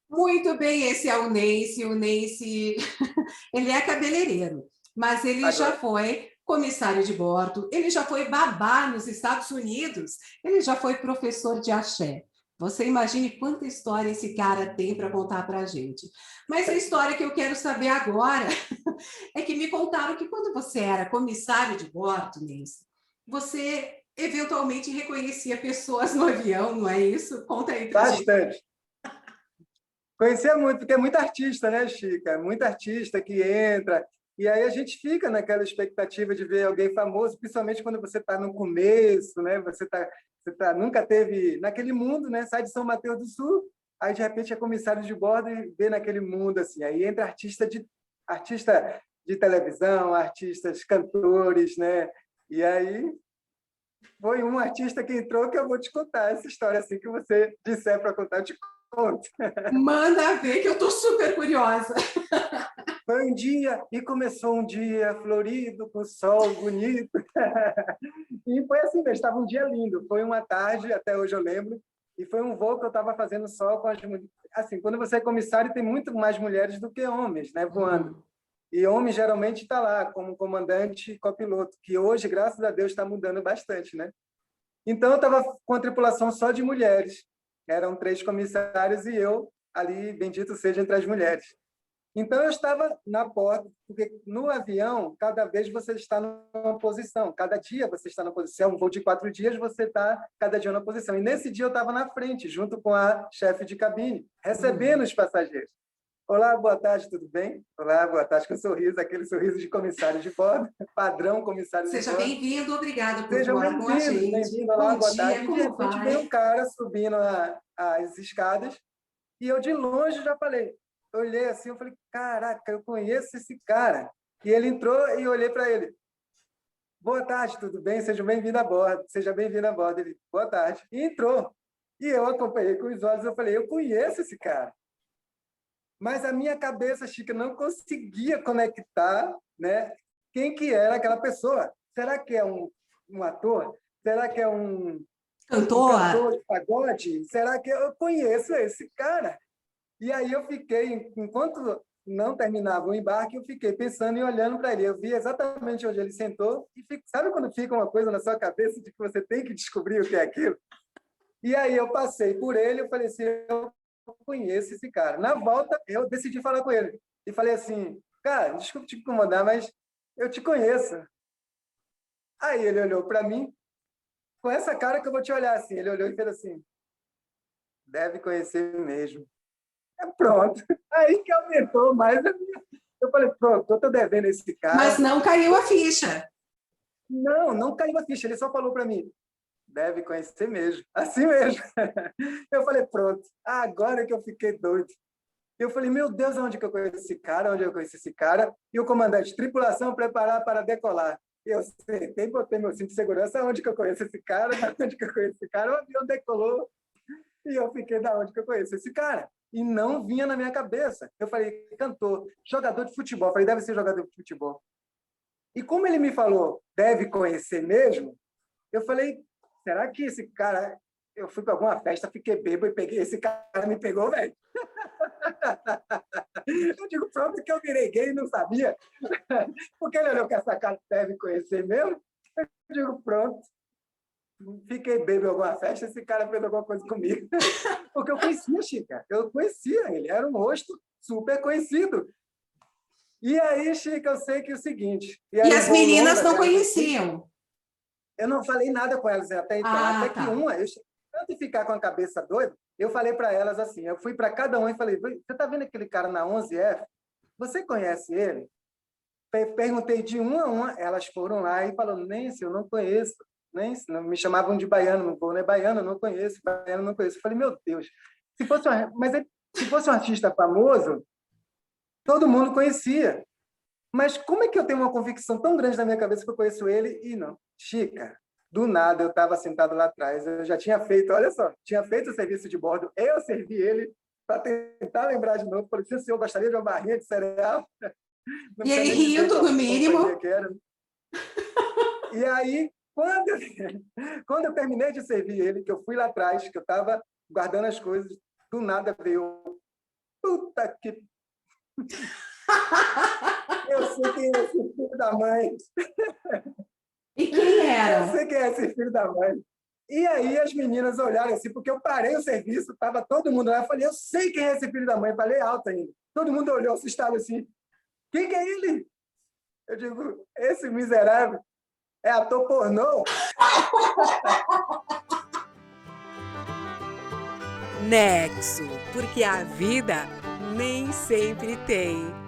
Muito bem, esse é o Neyce. O Neyce, ele é cabeleireiro, mas ele já Agora, foi comissário de bordo, ele já foi babá nos Estados Unidos, ele já foi professor de axé. Você imagine quanta história esse cara tem para contar para a gente. Mas a história que eu quero saber agora é que me contaram que quando você era comissário de bordo, Neyce, você eventualmente reconhecia pessoas no avião, não é isso? Conta aí para a gente. bastante. Conhecia muito, porque é muito artista, né, Chica? É muito artista que entra. E aí a gente fica naquela expectativa de ver alguém famoso, principalmente quando você está no começo, né? Nunca teve naquele mundo, né? Sai de São Mateus do Sul, aí de repente é comissário de bordo e vê naquele mundo assim. Aí entra artista de televisão, artistas, cantores, né? E aí foi um artista que entrou que eu vou te contar essa história assim que você disser para contar, eu te conto. Manda ver que eu estou super curiosa. Foi um dia, e começou um dia florido, com sol bonito. E foi assim mesmo, estava um dia lindo. Foi uma tarde, até hoje eu lembro, e foi um voo que eu estava fazendo só com as mulheres. Assim, quando você é comissário, tem muito mais mulheres do que homens, né, voando. Uhum. E homem geralmente está lá como comandante e copiloto, que hoje, graças a Deus, está mudando bastante, né? Então, eu estava com a tripulação só de mulheres. Eram 3 comissários e eu ali, bendito seja, entre as mulheres. Então, eu estava na porta, porque no avião, cada vez você está numa posição, cada dia você está na posição, um voo de 4 dias, você está cada dia na posição. E nesse dia eu estava na frente, junto com a chefe de cabine, recebendo Uhum. os passageiros. Olá, boa tarde, tudo bem? Olá, boa tarde, com um sorriso, aquele sorriso de comissário de bordo, padrão comissário de Seja bordo. bem-vindo, obrigada por Sejam voar com a bem-vindos, gente. bem-vindo, olá, Bom boa dia, tarde. E de como repente veio um vai? cara subindo as escadas e eu de longe já falei, eu olhei assim, eu falei, caraca, eu conheço esse cara. E ele entrou e eu olhei para ele. Boa tarde, tudo bem? Seja bem-vindo a bordo. Seja bem-vindo a bordo. Ele, boa tarde. E entrou. E eu acompanhei com os olhos, eu falei, eu conheço esse cara. Mas a minha cabeça, Chica, não conseguia conectar, né, quem que era aquela pessoa. Será que é um ator? Será que é um Cantor? cantor de pagode? Será que eu conheço esse cara? E aí eu fiquei, enquanto não terminava o embarque, eu fiquei pensando e olhando para ele. Eu vi exatamente onde ele sentou e sabe quando fica uma coisa na sua cabeça de que você tem que descobrir o que é aquilo? E aí eu passei por ele, eu falei assim, eu conheço esse cara. Na volta, eu decidi falar com ele. E falei assim, cara, desculpa te incomodar, mas eu te conheço. Aí ele olhou para mim, com essa cara que eu vou te olhar assim. Ele olhou e fez assim, deve conhecer mesmo. Pronto. Aí que aumentou mais a minha... Eu falei, pronto, eu estou devendo esse Mas cara. não caiu a ficha. Não, não caiu a ficha. Ele só falou para mim, deve conhecer mesmo. Assim mesmo. Eu falei, pronto. Agora que eu fiquei doido. Eu falei, meu Deus, onde que eu conheço esse cara? Onde eu conheço esse cara? E o comandante, tripulação, preparar para decolar. Eu sentei, botei meu cinto de segurança, onde que eu conheço esse cara? Onde que eu conheço esse cara? O avião decolou e eu fiquei, da onde que eu conheço esse cara? E não vinha na minha cabeça. Eu falei, cantor, jogador de futebol. Eu falei, deve ser jogador de futebol. E como ele me falou, deve conhecer mesmo, eu falei, será que esse cara... Eu fui para alguma festa, fiquei bêbado e peguei esse cara, me pegou, velho. Eu digo, pronto, que eu virei gay e não sabia. Porque ele olhou que essa cara deve conhecer mesmo. Eu digo, pronto. Fiquei bêbado em alguma festa, esse cara fez alguma coisa comigo. Porque eu conhecia, Chica. Eu conhecia ele. Era um rosto super conhecido. E aí, Chica, eu sei que é o seguinte... E E era um as voo longo, meninas não até onde eu fui. conheciam. Eu não falei nada com elas até então. Até Ah, que tá. uma... Tanto de ficar com a cabeça doida, eu falei para elas assim, eu fui para cada um e falei, você está vendo aquele cara na 11F? Você conhece ele? Perguntei de uma a uma, elas foram lá e falaram, Nancy, eu não conheço. Nancy, me chamavam de baiano, não vou, né? Baiano, eu não conheço, baiano, eu não conheço. Eu falei, meu Deus, se fosse um artista famoso, todo mundo conhecia. Mas como é que eu tenho uma convicção tão grande na minha cabeça que eu conheço ele e não? Chica, do nada eu estava sentado lá atrás, eu já tinha feito, olha só, tinha feito o serviço de bordo, eu servi ele para tentar lembrar de novo. Falei, se o senhor gostaria de uma barrinha de cereal? Não E precisa ele nem dizer rindo, no qual companhia mínimo. que era. E aí, quando eu terminei de servir ele, que eu fui lá atrás, que eu estava guardando as coisas, do nada veio. puta que... Eu sei quem é esse filho da mãe. E quem Eu era? sei quem é esse filho da mãe. E aí as meninas olharam assim, porque eu parei o serviço, estava todo mundo lá, eu falei, eu sei quem é esse filho da mãe, falei alto ainda. Todo mundo olhou assustado assim, quem que é ele? Eu digo, esse miserável é ator pornô? Nexo, porque a vida nem sempre tem.